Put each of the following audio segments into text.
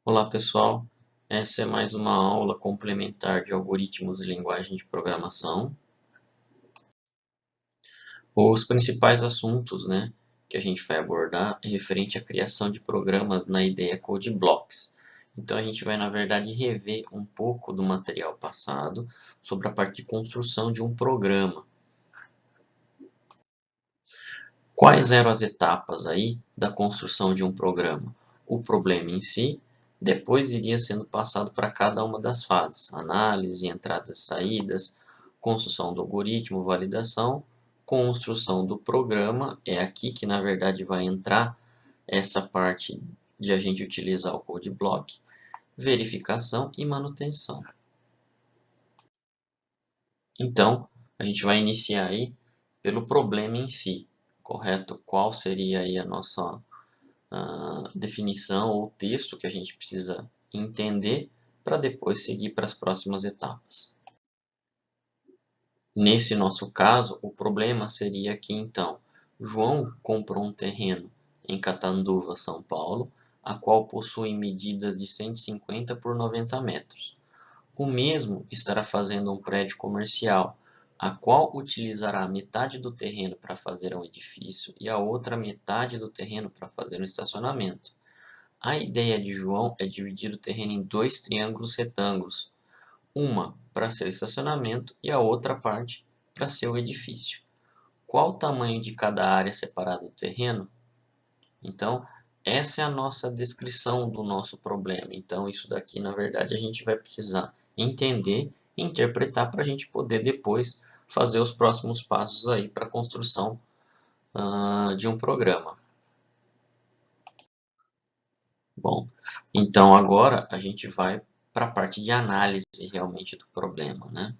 Olá pessoal, essa é mais uma aula complementar de algoritmos e linguagem de programação. Os principais assuntos, que a gente vai abordar é referente à criação de programas na ideia Code Blocks. Então a gente vai, na verdade, rever um pouco do material passado sobre a parte de construção de um programa. Quais eram as etapas aí da construção de um programa? O problema em si, depois iria sendo passado para cada uma das fases: análise, entradas e saídas, construção do algoritmo, validação, construção do programa. É aqui que na verdade vai entrar essa parte de a gente utilizar o code block, verificação e manutenção. Então, a gente vai iniciar aí pelo problema em si, correto? Qual seria aí a nossa definição ou texto que a gente precisa entender para depois seguir para as próximas etapas. Nesse nosso caso, o problema seria que então João comprou um terreno em Catanduva, São Paulo, a qual possui medidas de 150 por 90 metros. O mesmo estará fazendo um prédio comercial, a qual utilizará metade do terreno para fazer um edifício e a outra metade do terreno para fazer um estacionamento. A ideia de João é dividir o terreno em dois triângulos retângulos, uma para seu estacionamento e a outra parte para seu edifício. Qual o tamanho de cada área separada do terreno? Então, essa é a nossa descrição do nosso problema. Então, isso daqui, na verdade, a gente vai precisar entender e interpretar para a gente poder depois fazer os próximos passos aí para a construção de um programa. Bom, então agora a gente vai para a parte de análise realmente do problema, né?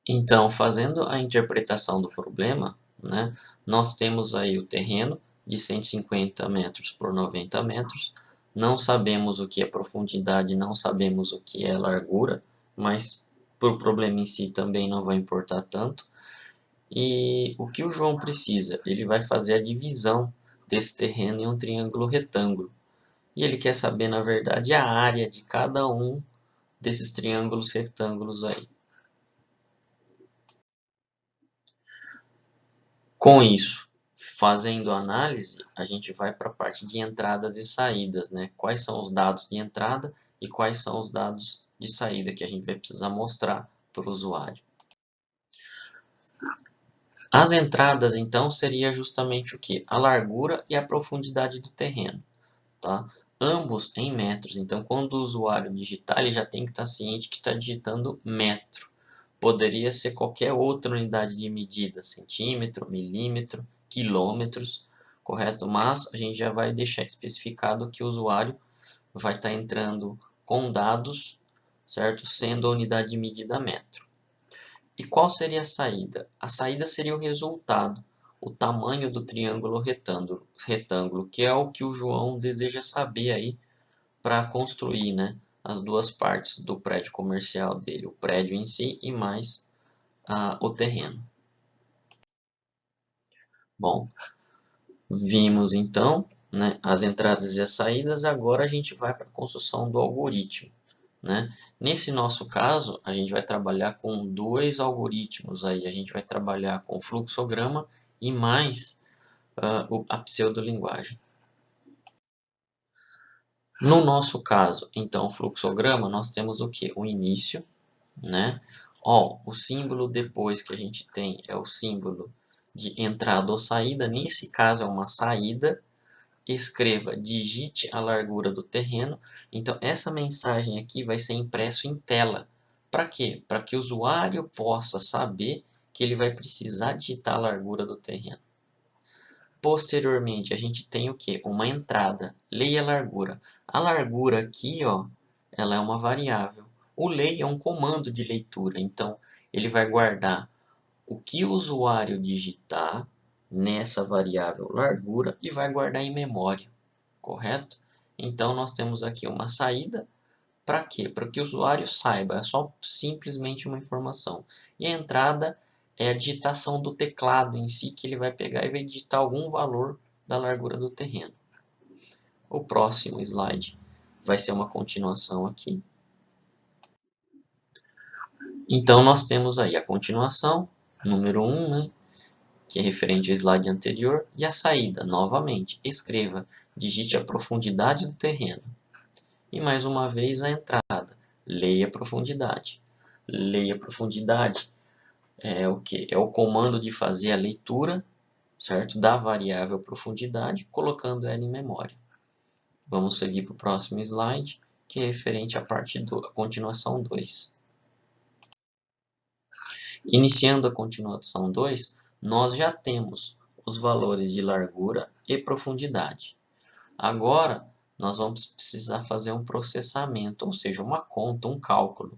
Então, fazendo a interpretação do problema, né, nós temos aí o terreno de 150 metros por 90 metros, não sabemos o que é profundidade, não sabemos o que é largura, mas para o problema em si também não vai importar tanto. E o que o João precisa? Ele vai fazer a divisão desse terreno em um triângulo retângulo. E ele quer saber, na verdade, a área de cada um desses triângulos retângulos aí. Com isso, fazendo a análise, a gente vai para a parte de entradas e saídas, né? Quais são os dados de entrada e quais são os dados de saída que a gente vai precisar mostrar para o usuário. As entradas, então, seria justamente o que? A largura e a profundidade do terreno, tá? Ambos em metros. Então, quando o usuário digitar, ele já tem que estar ciente que está digitando metro. Poderia ser qualquer outra unidade de medida, centímetro, milímetro, quilômetros, correto? Mas a gente já vai deixar especificado que o usuário vai estar entrando com dados, certo? Sendo a unidade de medida metro. E qual seria a saída? A saída seria o resultado, o tamanho do triângulo retângulo, que é o que o João deseja saber aí para construir, né, as duas partes do prédio comercial dele, o prédio em si e mais o terreno. Bom, vimos então, né, as entradas e as saídas, agora a gente vai para a construção do algoritmo. Né? Nesse nosso caso, a gente vai trabalhar com dois algoritmos aí. A gente vai trabalhar com o fluxograma e mais a pseudolinguagem. No nosso caso, então, o fluxograma, nós temos o que? O início, né? Ó, o símbolo depois que a gente tem é o símbolo de entrada ou saída. Nesse caso, é uma saída. Escreva, digite a largura do terreno. Então, essa mensagem aqui vai ser impresso em tela. Para quê? Para que o usuário possa saber que ele vai precisar digitar a largura do terreno. Posteriormente, a gente tem o que? Uma entrada. Leia a largura. A largura aqui, ó, ela é uma variável. O lei é um comando de leitura. Então, ele vai guardar o que o usuário digitar nessa variável largura e vai guardar em memória. Correto? Então, nós temos aqui uma saída. Para quê? Para que o usuário saiba. É só simplesmente uma informação. E a entrada é a digitação do teclado em si, que ele vai pegar e vai digitar algum valor da largura do terreno. O próximo slide vai ser uma continuação aqui. Então, nós temos aí a continuação, número 1, né, que é referente ao slide anterior, e a saída, novamente, escreva, digite a profundidade do terreno. E mais uma vez a entrada, leia a profundidade. Leia a profundidade é o que? É o comando de fazer a leitura, certo? Da variável profundidade, colocando ela em memória. Vamos seguir para o próximo slide, que é referente à parte a continuação 2. Iniciando a continuação 2, nós já temos os valores de largura e profundidade. Agora, nós vamos precisar fazer um processamento, ou seja, uma conta, um cálculo,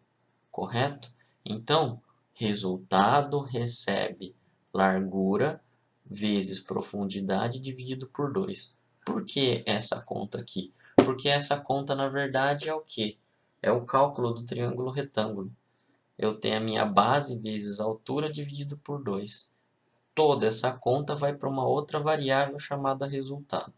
correto? Então, resultado recebe largura vezes profundidade dividido por 2. Por que essa conta aqui? Porque essa conta, na verdade, é o quê? É o cálculo do triângulo retângulo. Eu tenho a minha base vezes a altura dividido por 2. Toda essa conta vai para uma outra variável chamada resultado.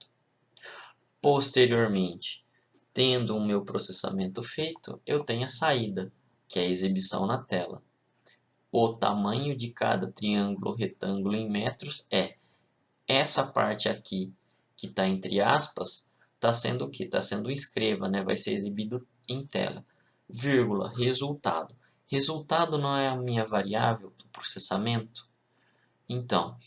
Posteriormente, tendo o meu processamento feito, eu tenho a saída, que é a exibição na tela. O tamanho de cada triângulo retângulo em metros é essa parte aqui, que está entre aspas, está sendo o que? Está sendo o escreva, né? Vai ser exibido em tela. Vírgula, resultado. Resultado não é a minha variável do processamento? Então,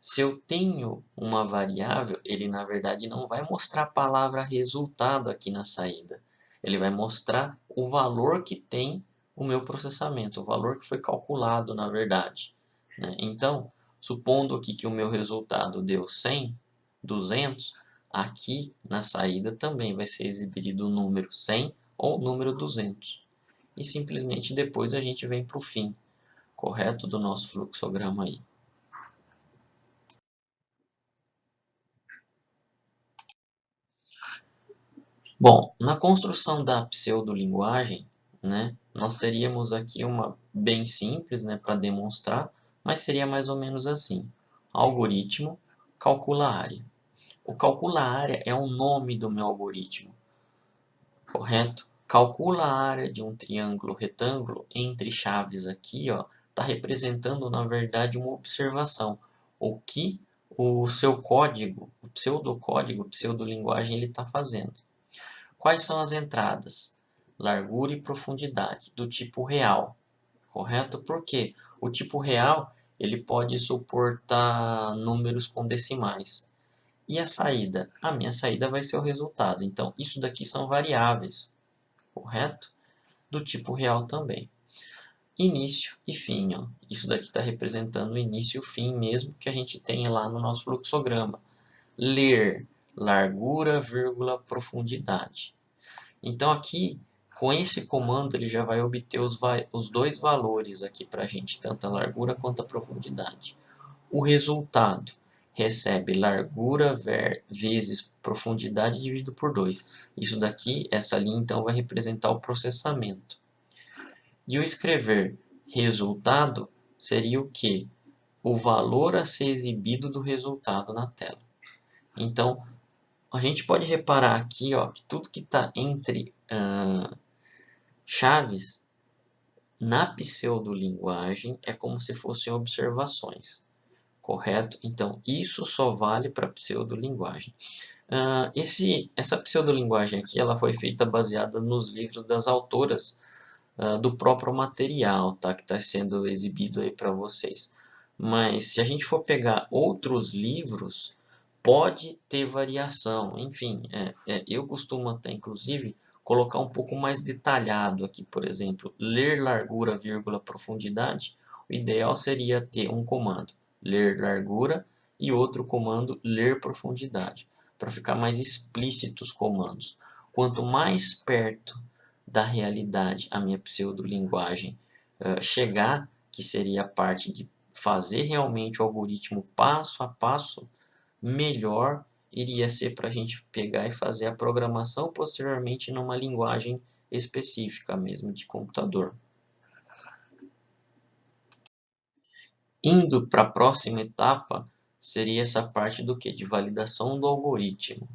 se eu tenho uma variável, ele na verdade não vai mostrar a palavra resultado aqui na saída. Ele vai mostrar o valor que tem o meu processamento, o valor que foi calculado na verdade, né? Então, supondo aqui que o meu resultado deu 100, 200, aqui na saída também vai ser exibido o número 100 ou o número 200. E simplesmente depois a gente vem para o fim, correto, do nosso fluxograma aí. Bom, na construção da pseudolinguagem, né, nós teríamos aqui uma bem simples, né, para demonstrar, mas seria mais ou menos assim. Algoritmo calcula área. O calcula área é o nome do meu algoritmo, correto? Calcula a área de um triângulo retângulo entre chaves aqui, ó, está representando na verdade uma observação, o que o seu código, o pseudocódigo, pseudolinguagem ele está fazendo. Quais são as entradas? Largura e profundidade, do tipo real, correto? Porque o tipo real ele pode suportar números com decimais. E a saída? A minha saída vai ser o resultado. Então, isso daqui são variáveis, correto? Do tipo real também. Início e fim. Ó. Isso daqui está representando o início e o fim mesmo que a gente tem lá no nosso fluxograma. Ler, largura, vírgula, profundidade. Então aqui, com esse comando, ele já vai obter os dois valores aqui para a gente, tanto a largura quanto a profundidade. O resultado recebe largura vezes profundidade dividido por 2. Isso daqui, essa linha, então, vai representar o processamento. E o escrever resultado seria o quê? O valor a ser exibido do resultado na tela. Então, a gente pode reparar aqui ó, que tudo que está entre chaves na pseudolinguagem é como se fossem observações, correto? Então, isso só vale para a pseudolinguagem. Essa pseudolinguagem aqui ela foi feita baseada nos livros das autoras do próprio material, tá? Que está sendo exibido aí para vocês. Mas se a gente for pegar outros livros, pode ter variação. Enfim, eu costumo até, inclusive, colocar um pouco mais detalhado aqui, por exemplo, ler largura, vírgula, profundidade. O ideal seria ter um comando, ler largura, e outro comando, ler profundidade, para ficar mais explícitos os comandos. Quanto mais perto da realidade a minha pseudolinguagem chegar, que seria a parte de fazer realmente o algoritmo passo a passo, melhor iria ser para a gente pegar e fazer a programação posteriormente numa linguagem específica mesmo de computador. Indo para a próxima etapa, seria essa parte do que? De validação do algoritmo.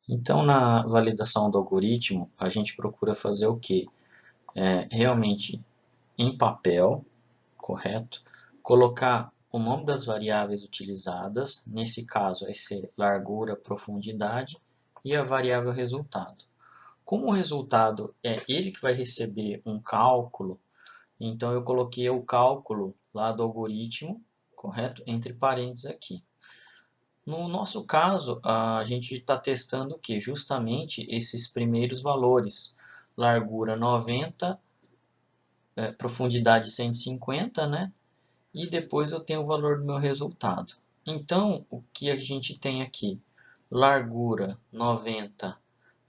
Então, na validação do algoritmo, a gente procura fazer o quê? Realmente em papel, correto? Colocar o nome das variáveis utilizadas, nesse caso vai ser largura, profundidade, e a variável resultado. Como o resultado é ele que vai receber um cálculo, então eu coloquei o cálculo lá do algoritmo, correto? Entre parênteses aqui. No nosso caso, a gente está testando o que? Justamente esses primeiros valores. Largura 90, profundidade 150, né? E depois eu tenho o valor do meu resultado. Então, o que a gente tem aqui? Largura 90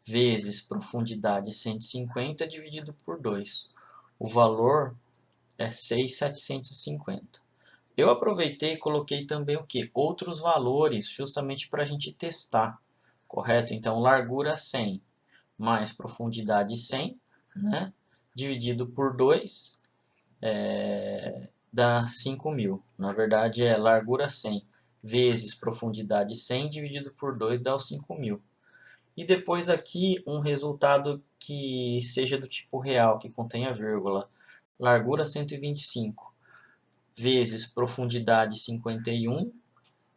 vezes profundidade 150 dividido por 2. O valor é 6.750. Eu aproveitei e coloquei também o que? Outros valores, justamente para a gente testar, correto? Então, largura 100 mais profundidade 100, né? Dividido por 2 dá 5.000. Na verdade, é largura 100 vezes profundidade 100 dividido por 2 dá os 5.000. E depois aqui um resultado que seja do tipo real, que contenha vírgula. Largura 125 vezes profundidade 51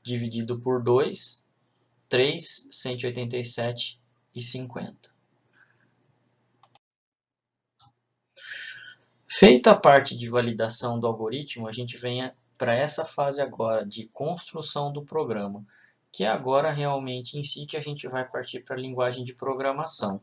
dividido por 2, 3, 187,50. Feita a parte de validação do algoritmo, a gente vem para essa fase agora de construção do programa, que é agora realmente em si que a gente vai partir para a linguagem de programação.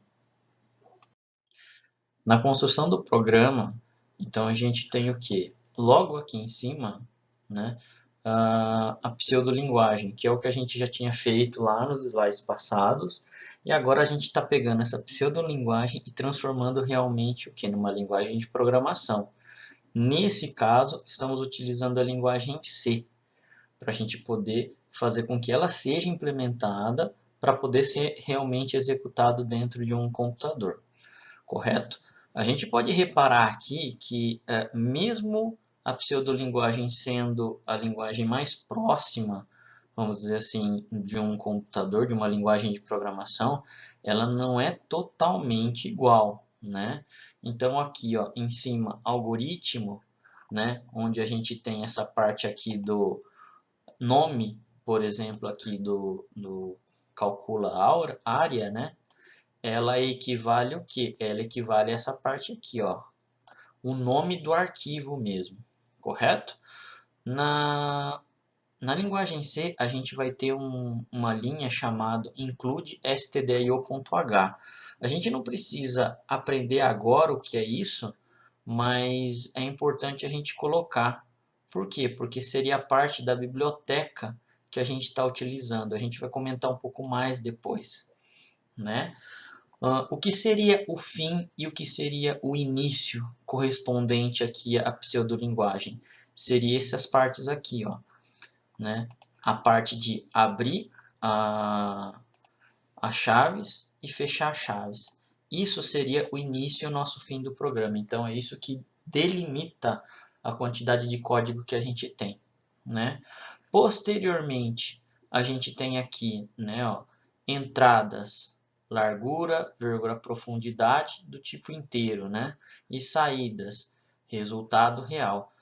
Na construção do programa, então a gente tem o que? Logo aqui em cima, né, a pseudolinguagem, que é o que a gente já tinha feito lá nos slides passados, e agora a gente está pegando essa pseudolinguagem e transformando realmente o que? Numa linguagem de programação. Nesse caso, estamos utilizando a linguagem C, para a gente poder fazer com que ela seja implementada para poder ser realmente executado dentro de um computador, correto? A gente pode reparar aqui que, mesmo a pseudolinguagem sendo a linguagem mais próxima, vamos dizer assim, de um computador, de uma linguagem de programação, ela não é totalmente igual, né? Então aqui, ó, em cima, algoritmo, né, onde a gente tem essa parte aqui do nome, por exemplo, aqui do calcula área, né? Ela equivale o quê? Ela equivale a essa parte aqui, ó, o nome do arquivo mesmo, correto? Na linguagem C, a gente vai ter uma linha chamada include stdio.h. A gente não precisa aprender agora o que é isso, mas é importante a gente colocar. Por quê? Porque seria parte da biblioteca que a gente está utilizando. A gente vai comentar um pouco mais depois, né? O que seria o fim e o que seria o início correspondente aqui à pseudolinguagem? Seria essas partes aqui, ó, né? A parte de abrir as chaves e fechar as chaves. Isso seria o início e o nosso fim do programa. Então, é isso que delimita a quantidade de código que a gente tem, né? Posteriormente, a gente tem aqui, né, ó, entradas, largura, vírgula, profundidade do tipo inteiro, né? E saídas, resultado real.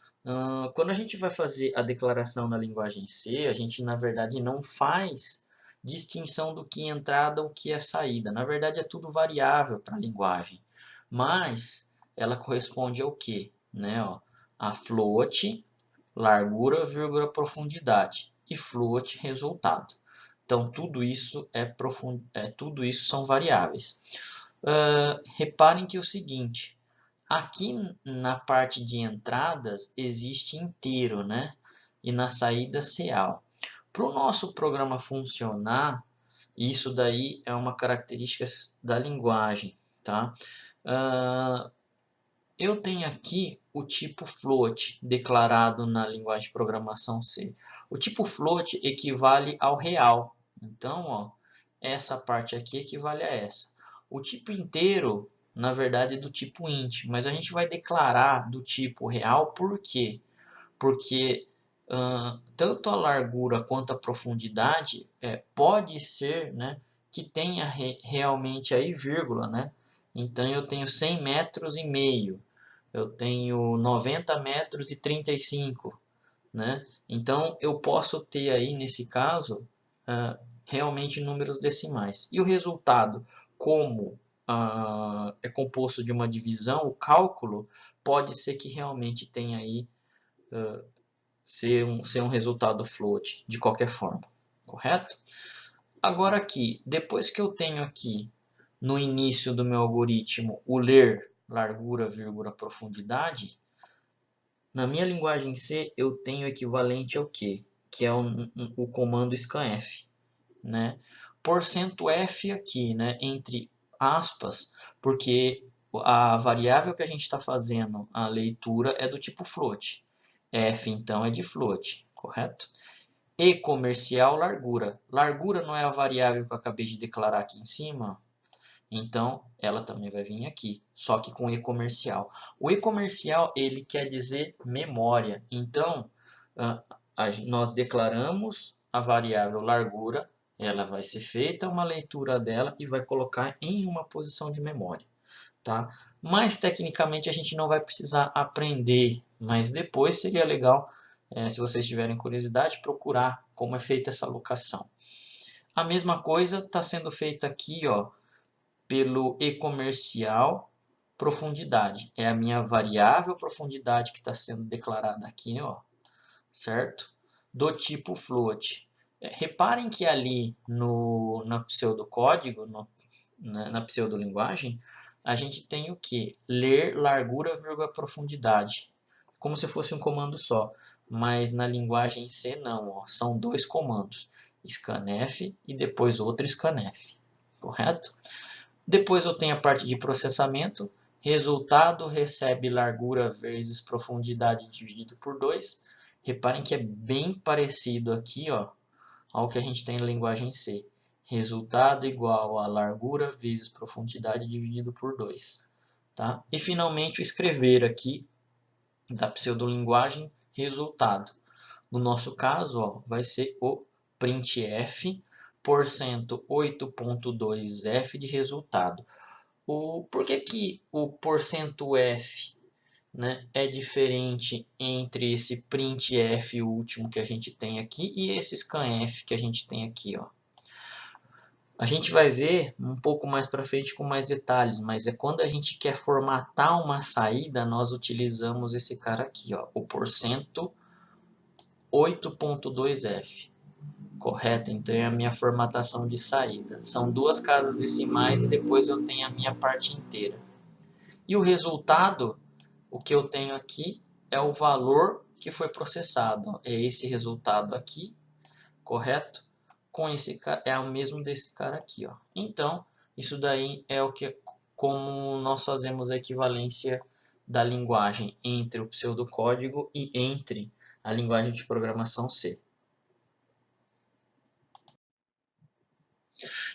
Quando a gente vai fazer a declaração na linguagem C, a gente na verdade não faz distinção do que é entrada ou que é saída. Na verdade é tudo variável para a linguagem, mas ela corresponde ao que, né? Ó, a float, largura, vírgula, profundidade e float resultado. Então tudo isso tudo isso são variáveis. Reparem que é o seguinte, aqui na parte de entradas existe inteiro, né? E na saída real. Para o nosso programa funcionar, isso daí é uma característica da linguagem, tá? Eu tenho aqui o tipo float declarado na linguagem de programação C. O tipo float equivale ao real. Então, ó, essa parte aqui equivale a essa. O tipo inteiro, na verdade, é do tipo int, mas a gente vai declarar do tipo real por quê? Porque tanto a largura quanto a profundidade pode ser, né, que tenha realmente aí vírgula, né? Então eu tenho 100 metros e meio, eu tenho 90 metros e 35, né? Então eu posso ter aí nesse caso realmente números decimais. E o resultado, como é composto de uma divisão, o cálculo pode ser que realmente tenha aí ser um resultado float de qualquer forma, correto? Agora aqui, depois que eu tenho aqui no início do meu algoritmo o ler, largura, vírgula, profundidade, na minha linguagem C eu tenho equivalente ao quê? Que é o comando scanf, né? %f aqui, né? Entre aspas, porque a variável que a gente está fazendo a leitura é do tipo float. F então é de float, correto? E comercial, largura. Largura não é a variável que eu acabei de declarar aqui em cima? Então, ela também vai vir aqui, só que com E comercial. O E comercial, ele quer dizer memória. Então, nós declaramos a variável largura, ela vai ser feita uma leitura dela e vai colocar em uma posição de memória, tá? Mas, tecnicamente, a gente não vai precisar aprender, mas depois seria legal, se vocês tiverem curiosidade, procurar como é feita essa alocação. A mesma coisa está sendo feita aqui, ó, pelo e-comercial profundidade. É a minha variável profundidade que está sendo declarada aqui, ó, certo? Do tipo float. Reparem que ali na pseudocódigo, na pseudolinguagem, a gente tem o que? Ler, largura, vírgula, profundidade. Como se fosse um comando só. Mas na linguagem C não, ó, são dois comandos. Scanf e depois outro scanf. Correto? Depois eu tenho a parte de processamento. Resultado recebe largura vezes profundidade dividido por 2. Reparem que é bem parecido aqui, ó, ao que a gente tem na linguagem C. Resultado igual a largura vezes profundidade dividido por 2. Tá? E finalmente o escrever aqui da pseudolinguagem resultado. No nosso caso, ó, vai ser o printf %8.2f de resultado. Por que o %f, né, é diferente entre esse printf último que a gente tem aqui e esse scanf que a gente tem aqui, ó? A gente vai ver um pouco mais para frente com mais detalhes, mas é quando a gente quer formatar uma saída, nós utilizamos esse cara aqui, ó, o %8.2f. Correto? Então é a minha formatação de saída. São duas casas decimais e depois eu tenho a minha parte inteira. E o resultado, o que eu tenho aqui, é o valor que foi processado. É esse resultado aqui, correto? Com esse cara, é o mesmo desse cara aqui, ó. Então, isso daí é o que, como nós fazemos a equivalência da linguagem entre o pseudocódigo e entre a linguagem de programação C.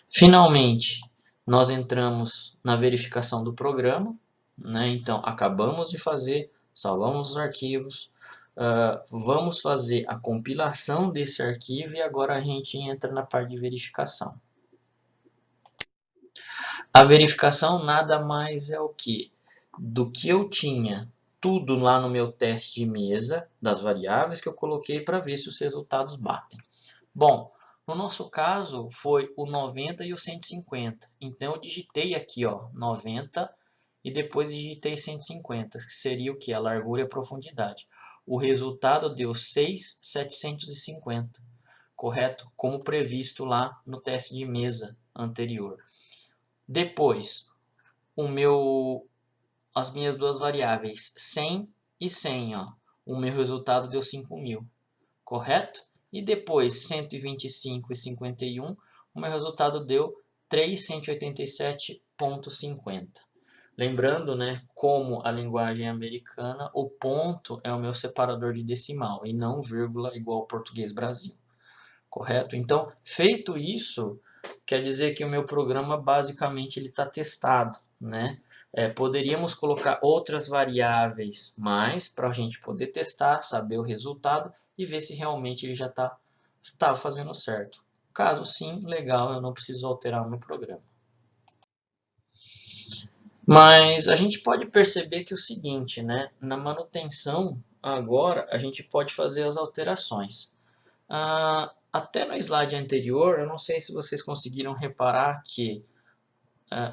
Finalmente, nós entramos na verificação do programa, né? Então, acabamos de fazer, salvamos os arquivos, vamos fazer a compilação desse arquivo e agora a gente entra na parte de verificação. A verificação nada mais é o que? Do que eu tinha tudo lá no meu teste de mesa, das variáveis que eu coloquei para ver se os resultados batem. Bom, no nosso caso foi o 90 e o 150. Então eu digitei aqui, ó, 90 e depois digitei 150, que seria o que? A largura e a profundidade. O resultado deu 6.750, correto? Como previsto lá no teste de mesa anterior. Depois, as minhas duas variáveis, 100 e 100, ó. O meu resultado deu 5.000, correto? E depois 125 e 51, o meu resultado deu 387.50. Lembrando, né, como a linguagem americana, o ponto é o meu separador de decimal e não vírgula igual ao português Brasil. Correto? Então, feito isso, quer dizer que o meu programa basicamente está testado, né? Poderíamos colocar outras variáveis mais para a gente poder testar, saber o resultado e ver se realmente ele já está fazendo certo. Caso sim, legal, eu não preciso alterar o meu programa. Mas a gente pode perceber que é o seguinte, né? Na manutenção, agora a gente pode fazer as alterações. Até no slide anterior, eu não sei se vocês conseguiram reparar que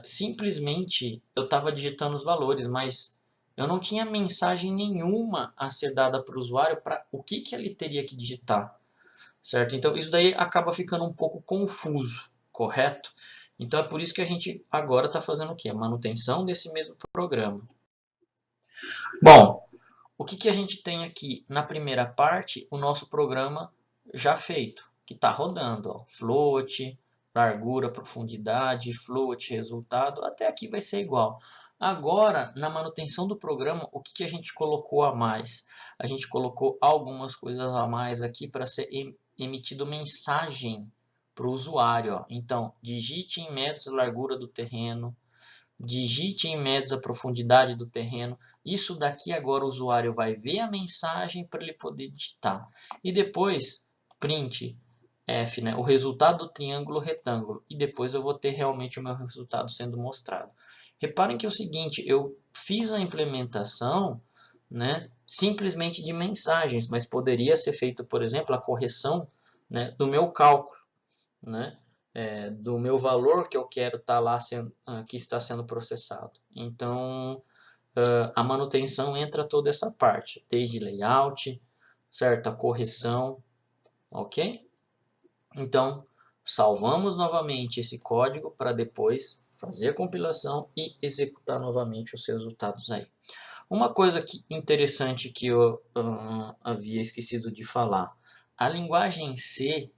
simplesmente eu estava digitando os valores, mas eu não tinha mensagem nenhuma a ser dada para o usuário para o que ele teria que digitar, certo? Então isso daí acaba ficando um pouco confuso, correto? Então é por isso que a gente agora está fazendo o quê? A manutenção desse mesmo programa. Bom, o que a gente tem aqui? Na primeira parte, o nosso programa já feito, que está rodando. Ó, float, largura, profundidade, float, resultado, até aqui vai ser igual. Agora, na manutenção do programa, o que a gente colocou a mais? A gente colocou algumas coisas a mais aqui para ser emitido mensagem para o usuário. Ó. Então, digite em metros a largura do terreno, digite em metros a profundidade do terreno. Isso daqui agora o usuário vai ver a mensagem para ele poder digitar. E depois, print F, né, o resultado do triângulo retângulo. E depois eu vou ter realmente o meu resultado sendo mostrado. Reparem que é o seguinte, eu fiz a implementação, né, simplesmente de mensagens, mas poderia ser feita, por exemplo, a correção, né, do meu cálculo, né, do meu valor que eu quero estar lá que está sendo processado. Então, a manutenção entra toda essa parte, desde layout, certa correção, ok? Então, salvamos novamente esse código para depois fazer a compilação e executar novamente os resultados aí. Uma coisa interessante que eu havia esquecido de falar, a linguagem C,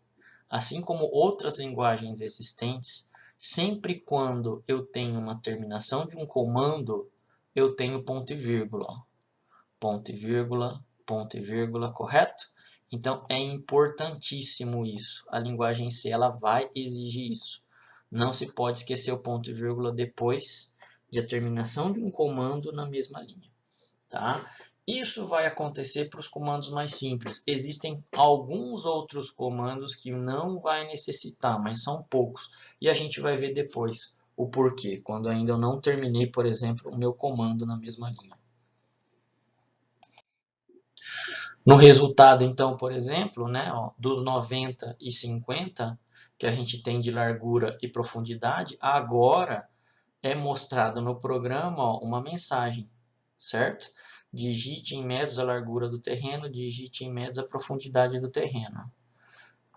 assim como outras linguagens existentes, sempre quando eu tenho uma terminação de um comando, eu tenho ponto e vírgula. Ponto e vírgula, correto? Então é importantíssimo isso. A linguagem C ela vai exigir isso. Não se pode esquecer o ponto e vírgula depois de a terminação de um comando na mesma linha. Tá? Isso vai acontecer para os comandos mais simples. Existem alguns outros comandos que não vai necessitar, mas são poucos. E a gente vai ver depois o porquê, quando ainda eu não terminei, por exemplo, o meu comando na mesma linha. No resultado, então, por exemplo, né, ó, dos 90 e 50, que a gente tem de largura e profundidade, agora é mostrado no programa ó, uma mensagem, certo? Digite em metros a largura do terreno, digite em metros a profundidade do terreno.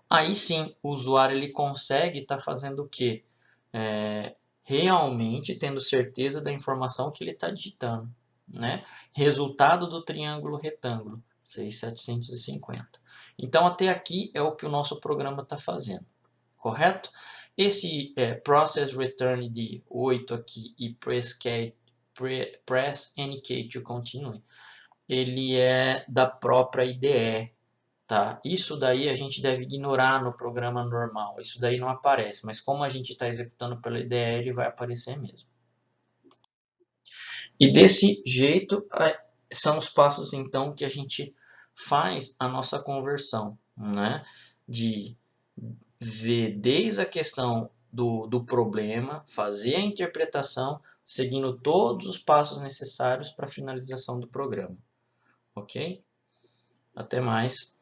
Aí sim, o usuário ele consegue estar fazendo o quê? Realmente tendo certeza da informação que ele está digitando. Né? Resultado do triângulo retângulo, 6.750. Então, até aqui é o que o nosso programa está fazendo, correto? Esse process return de 8 aqui e press NK to continue, ele é da própria IDE, tá? Isso daí a gente deve ignorar no programa normal, isso daí não aparece, mas como a gente está executando pela IDE, ele vai aparecer mesmo. E desse jeito são os passos então que a gente faz a nossa conversão, né? De ver desde a questão do problema, fazer a interpretação, seguindo todos os passos necessários para a finalização do programa. Ok? Até mais.